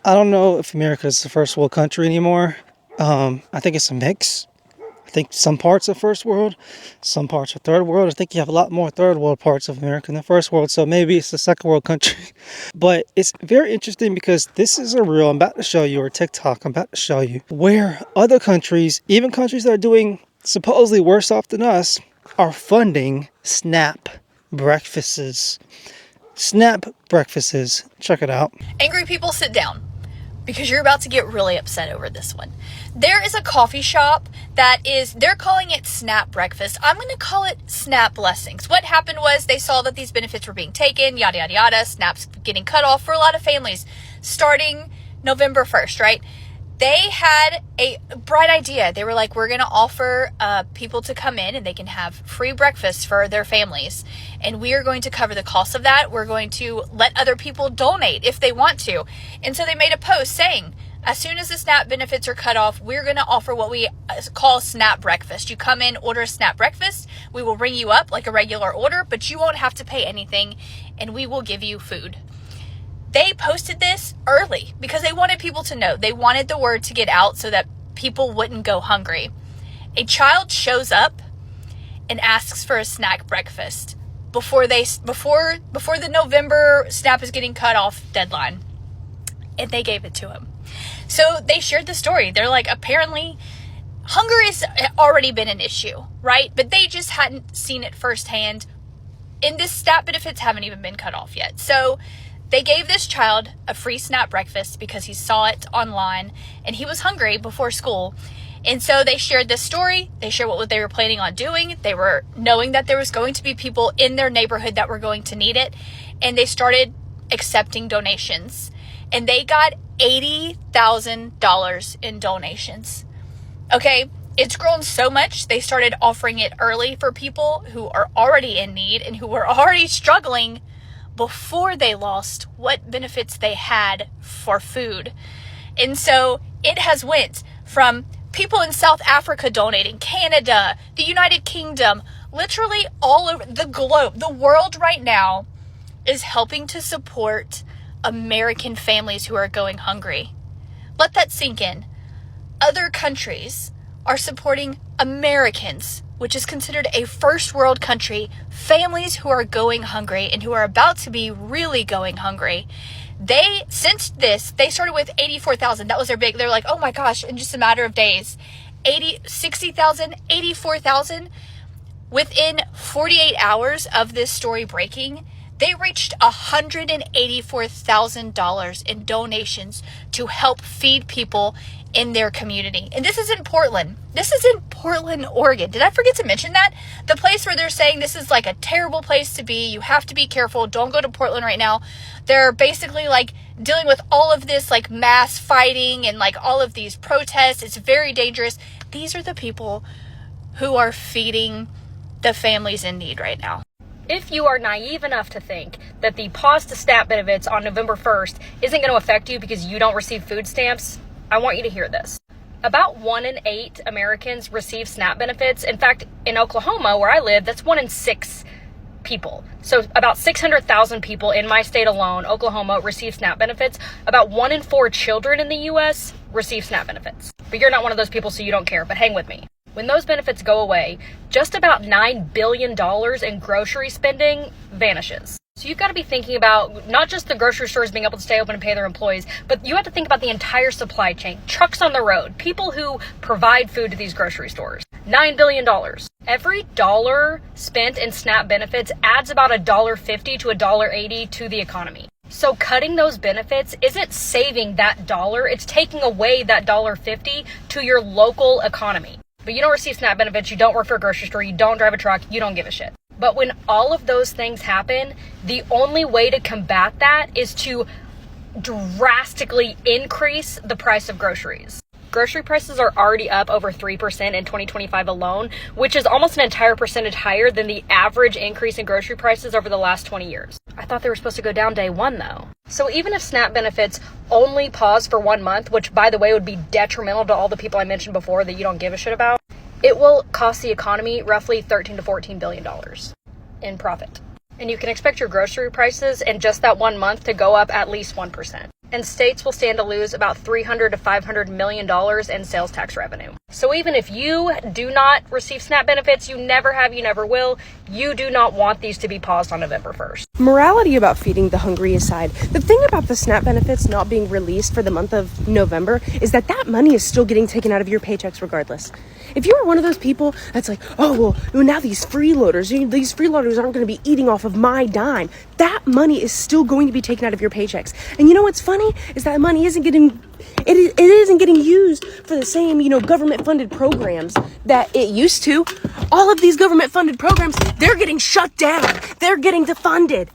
I don't know if America is the first world country anymore. I think it's a mix. I think some parts are first world, some parts are third world. I think you have a lot more third world parts of America than first world, so maybe it's the second world country. But it's very interesting because this is a reel I'm about to show you, or TikTok I'm about to show you, where other countries, even countries that are doing supposedly worse off than us, are funding SNAP breakfasts. SNAP breakfasts. Check it out. Angry people, sit down, because you're about to get really upset over this one. There is a coffee shop they're calling it SNAP breakfast. I'm going to call it SNAP blessings. What happened was they saw that these benefits were being taken, yada, yada, yada. SNAP's getting cut off for a lot of families starting November 1st, right? They had a bright idea. They were like, we're going to offer people to come in and they can have free breakfast for their families. And we are going to cover the cost of that. We're going to let other people donate if they want to. And so they made a post saying, as soon as the SNAP benefits are cut off, we're going to offer what we call SNAP breakfast. You come in, order a SNAP breakfast. We will ring you up like a regular order, but you won't have to pay anything and we will give you food. They posted this early because they wanted people to know. They wanted the word to get out so that people wouldn't go hungry. A child shows up and asks for a snack breakfast before the November SNAP is getting cut off deadline. And they gave it to him. So they shared the story. They're like, apparently hunger has already been an issue, right? But they just hadn't seen it firsthand. And this SNAP benefits haven't even been cut off yet. So they gave this child a free SNAP breakfast because he saw it online and he was hungry before school. And so they shared this story. They shared what they were planning on doing. They were knowing that there was going to be people in their neighborhood that were going to need it. And they started accepting donations. And they got $80,000 in donations. Okay, it's grown so much. They started offering it early for people who are already in need and who were already struggling before they lost what benefits they had for food. And so it has went from people in South Africa donating, Canada, the United Kingdom, literally all over the globe. The world right now is helping to support American families who are going hungry. Let that sink in. Other countries are supporting Americans, which is considered a first world country, families who are going hungry and who are about to be really going hungry. They started with 84,000. That was their big, they're like, oh my gosh, in just a matter of days, 60,000, 84,000. Within 48 hours of this story breaking, they reached $184,000 in donations to help feed people in their community. And this is in Portland. This is in Portland, Oregon. Did I forget to mention that? The place where they're saying this is like a terrible place to be. You have to be careful. Don't go to Portland right now. They're basically like dealing with all of this like mass fighting and like all of these protests. It's very dangerous. These are the people who are feeding the families in need right now. If you are naive enough to think that the pause to SNAP benefits on November 1st isn't going to affect you because you don't receive food stamps, I want you to hear this. About 1 in 8 Americans receive SNAP benefits. In fact, in Oklahoma, where I live, that's 1 in 6 people. So about 600,000 people in my state alone, Oklahoma, receive SNAP benefits. About 1 in 4 children in the U.S. receive SNAP benefits. But you're not one of those people, so you don't care. But hang with me. When those benefits go away, just about $9 billion in grocery spending vanishes. So you've got to be thinking about not just the grocery stores being able to stay open and pay their employees, but you have to think about the entire supply chain, trucks on the road, people who provide food to these grocery stores. $9 billion. Every dollar spent in SNAP benefits adds about $1.50 to $1.80 to the economy. So cutting those benefits isn't saving that dollar, it's taking away that $1.50 to your local economy. But you don't receive SNAP benefits, you don't work for a grocery store, you don't drive a truck, you don't give a shit. But when all of those things happen, the only way to combat that is to drastically increase the price of groceries. Grocery prices are already up over 3% in 2025 alone, which is almost an entire percentage higher than the average increase in grocery prices over the last 20 years. I thought they were supposed to go down day one though. So even if SNAP benefits only pause for 1 month, which by the way would be detrimental to all the people I mentioned before that you don't give a shit about, it will cost the economy roughly $13 to $14 billion in profit. And you can expect your grocery prices in just that 1 month to go up at least 1%. And states will stand to lose about $300 to $500 million in sales tax revenue. So even if you do not receive SNAP benefits, you never have, you never will, you do not want these to be paused on November 1st. Morality about feeding the hungry aside, the thing about the SNAP benefits not being released for the month of November is that money is still getting taken out of your paychecks regardless. If you are one of those people that's like, oh, well, now these freeloaders aren't going to be eating off of my dime, that money is still going to be taken out of your paychecks. And you know what's funny is that money isn't getting used for the same, government funded programs that it used to. All of these government funded programs, they're getting shut down. They're getting defunded.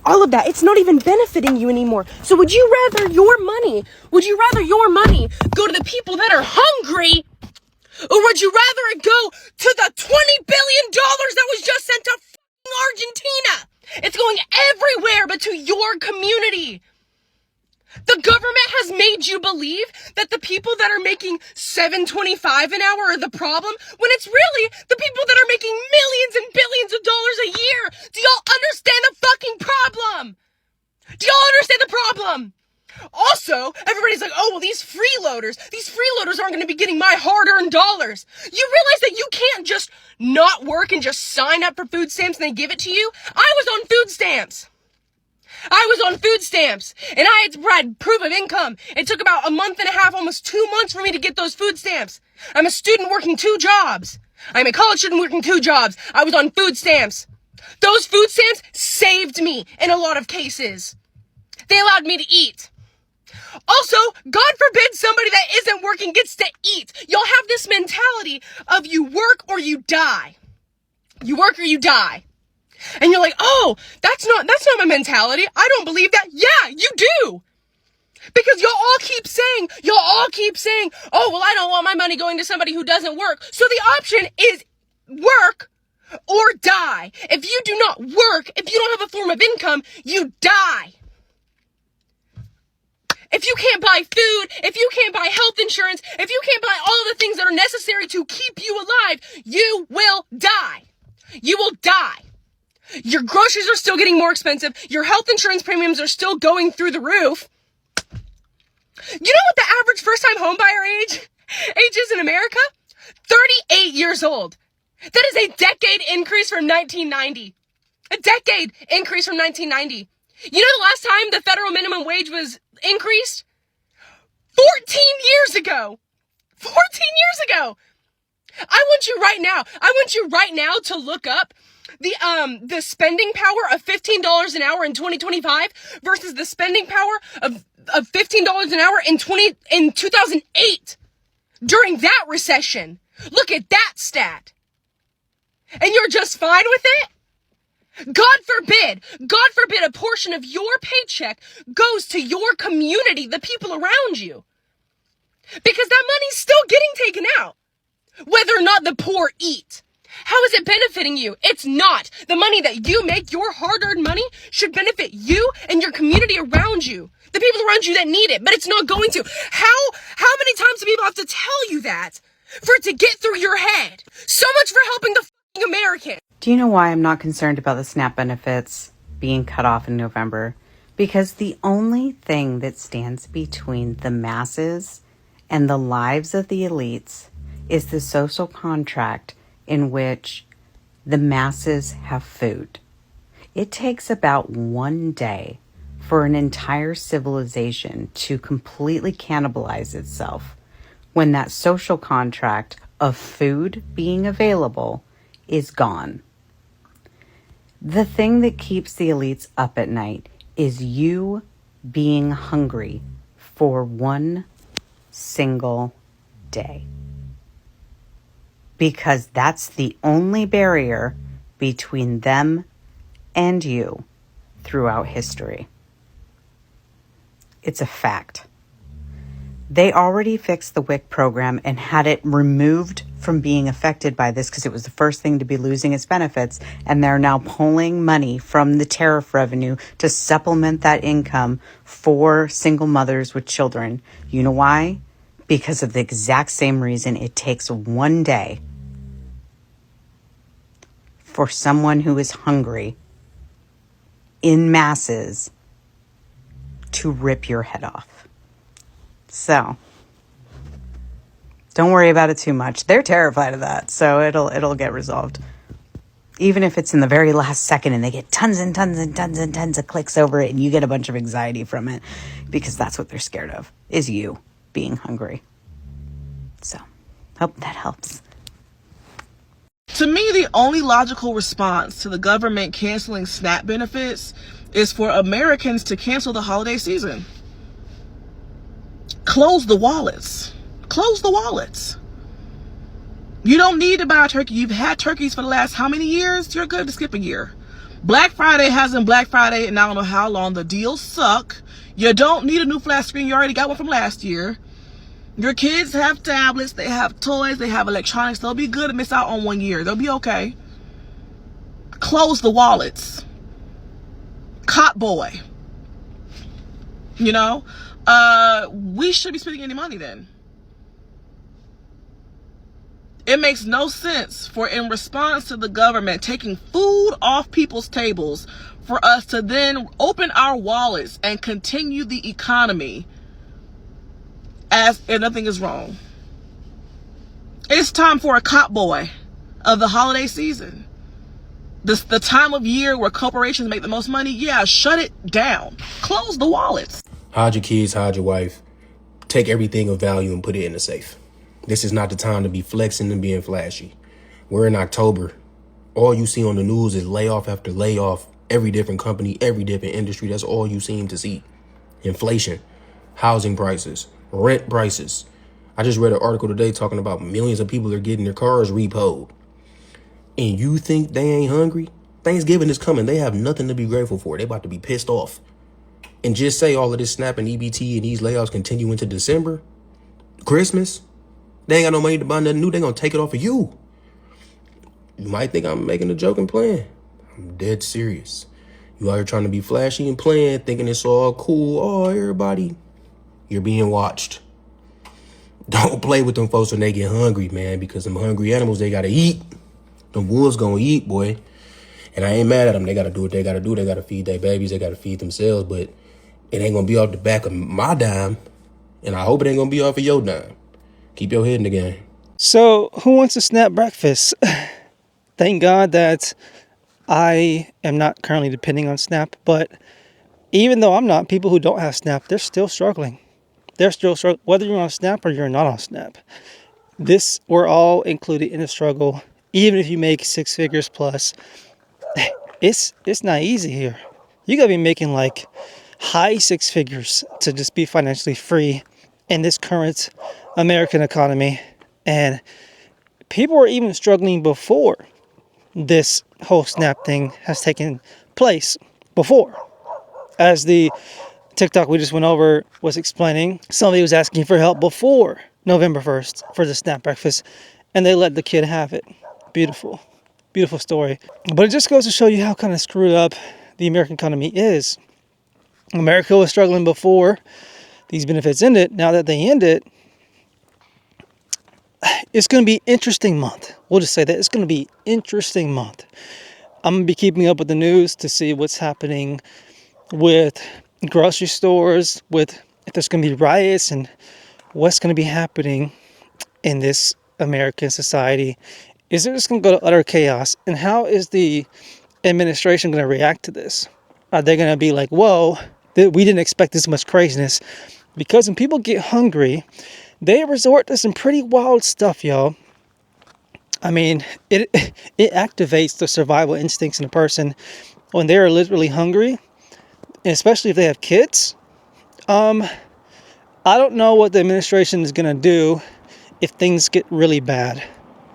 All of that, it's not even benefiting you anymore. So would you rather your money go to the people that are hungry, or would you rather it go to the $20 billion that was just sent to Argentina? It's going everywhere but to your community. The government has made you believe that the people that are making $7.25 an hour are the problem, when it's really the people that are making millions and billions of dollars a year. Do y'all understand the fucking problem? Do y'all understand the problem? Also, everybody's like, oh, well, these freeloaders aren't going to be getting my hard-earned dollars. You realize that you can't just not work and just sign up for food stamps and they give it to you? I was on food stamps, and I had proof of income. It took about a month and a half, almost 2 months for me to get those food stamps. I'm a student working 2 jobs. I'm a college student working 2 jobs. I was on food stamps. Those food stamps saved me in a lot of cases. They allowed me to eat. Also, God forbid somebody that isn't working gets to eat. Y'all have this mentality of you work or you die. You work or you die. And you're like, oh, that's not my mentality. I don't believe that. Yeah, you do. Because y'all all keep saying, oh, well, I don't want my money going to somebody who doesn't work. So the option is work or die. If you do not work, if you don't have a form of income, you die. If you can't buy food, if you can't buy health insurance, if you can't buy all the things that are necessary to keep you alive, you will die. You will die. Your groceries are still getting more expensive. Your health insurance premiums are still going through the roof. You know what the average first-time homebuyer age is in America? 38 years old. That is a decade increase from 1990. A decade increase from 1990. You know the last time the federal minimum wage was increased? 14 years ago. 14 years ago. I want you right now to look up the spending power of $15 an hour in 2025 versus the spending power of $15 an hour in 2008 during that recession. Look at that stat. And you're just fine with it? God forbid a portion of your paycheck goes to your community, the people around you. Because that money's still getting taken out, whether or not the poor eat. How is it benefiting you? It's not. The money that you make, your hard-earned money, should benefit you and your community around you. The people around you that need it, but it's not going to. How many times do people have to tell you that for it to get through your head? So much for helping the fucking American. Do you know why I'm not concerned about the SNAP benefits being cut off in November? Because the only thing that stands between the masses and the lives of the elites is the social contract in which the masses have food. It takes about 1 day for an entire civilization to completely cannibalize itself when that social contract of food being available is gone. The thing that keeps the elites up at night is you being hungry for 1 single day. Because that's the only barrier between them and you throughout history. It's a fact. They already fixed the WIC program and had it removed from being affected by this because it was the first thing to be losing its benefits, and they're now pulling money from the tariff revenue to supplement that income for single mothers with children. You know why? Because of the exact same reason. It takes 1 day for someone who is hungry in masses to rip your head off. So don't worry about it too much. They're terrified of that, so it'll get resolved. Even if it's in the very last second and they get tons and tons and tons and tons of clicks over it and you get a bunch of anxiety from it, because that's what they're scared of, is you being hungry. So, hope that helps. To me, the only logical response to the government canceling SNAP benefits is for Americans to cancel the holiday season. Close the wallets. Close the wallets. You don't need to buy a turkey. You've had turkeys for the last how many years? You're good to skip a year. Black Friday hasn't Black Friday and I don't know how long. The deals suck. You don't need a new flat screen. You already got one from last year. Your kids have tablets. They have toys. They have electronics. They'll be good to miss out on 1 year. They'll be okay. Close the wallets. Cot boy. You know? We should be spending any money then. It makes no sense for, in response to the government taking food off people's tables, for us to then open our wallets and continue the economy as if nothing is wrong. It's time for a cop boy of the holiday season. The time of year where corporations make the most money. Yeah, shut it down. Close the wallets. Hide your kids, hide your wife. Take everything of value and put it in the safe. This is not the time to be flexing and being flashy. We're in October. All you see on the news is layoff after layoff. Every different company, every different industry. That's all you seem to see. Inflation, housing prices, rent prices. I just read an article today talking about millions of people are getting their cars repoed. And you think they ain't hungry? Thanksgiving is coming. They have nothing to be grateful for. They about to be pissed off. And just say all of this SNAP and EBT and these layoffs continue into December, Christmas. They ain't got no money to buy nothing new. They gonna take it off of you. You might think I'm making a joke and playing. I'm dead serious. You out here trying to be flashy and playing, thinking it's all cool. Oh, everybody. You're being watched. Don't play with them folks when they get hungry, man, because them hungry animals, they gotta eat. Them wolves gonna eat, boy. And I ain't mad at them. They gotta do what they gotta do. They gotta feed their babies. They gotta feed themselves. But it ain't gonna be off the back of my dime. And I hope it ain't gonna be off of your dime. Keep your head in the game. So, who wants a SNAP breakfast? Thank God that I am not currently depending on SNAP, but even though I'm not, people who don't have SNAP, they're still struggling. They're still struggling, whether you're on SNAP or you're not on SNAP. We're all included in the struggle, even if you make 6 figures plus. It's not easy here. You gotta be making like high 6 figures to just be financially free in this current American economy. And people were even struggling before this whole SNAP thing has taken place. Before, as the TikTok we just went over was explaining, somebody was asking for help before November 1st for the SNAP breakfast, and they let the kid have it. Beautiful story. But it just goes to show you how kind of screwed up the American economy is. America was struggling before these benefits ended. Now that they ended, it's going to be interesting month. We'll just say that it's going to be interesting month. I'm going to be keeping up with the news to see what's happening with grocery stores, with if there's going to be riots and what's going to be happening in this American society. Is it just going to go to utter chaos? And how is the administration going to react to this? Are they going to be like, whoa, we didn't expect this much craziness? Because when people get hungry, they resort to some pretty wild stuff, y'all. I mean, it activates the survival instincts in a person when they are literally hungry, and especially if they have kids. I don't know what the administration is going to do if things get really bad.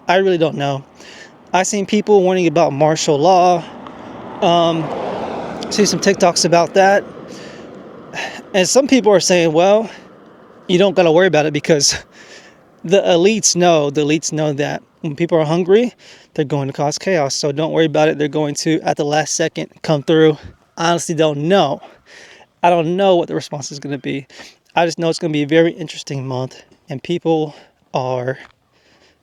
I really don't know. I've seen people warning about martial law. See some TikToks about that. And some people are saying, well, you don't got to worry about it because the elites know that when people are hungry, they're going to cause chaos. So don't worry about it. They're going to, at the last second, come through. I honestly don't know. I don't know what the response is going to be. I just know it's going to be a very interesting month. And people are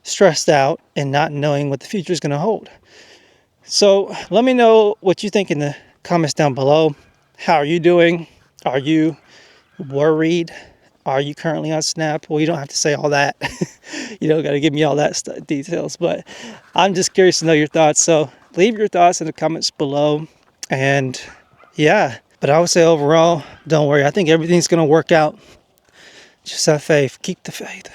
stressed out and not knowing what the future is going to hold. So let me know what you think in the comments down below. How are you doing? Are you worried? Are you currently on SNAP? Well, you don't have to say all that. You don't got to give me all that details, but I'm just curious to know your thoughts. So leave your thoughts in the comments below. And yeah, but I would say overall, don't worry. I think everything's going to work out. Just have faith. Keep the faith.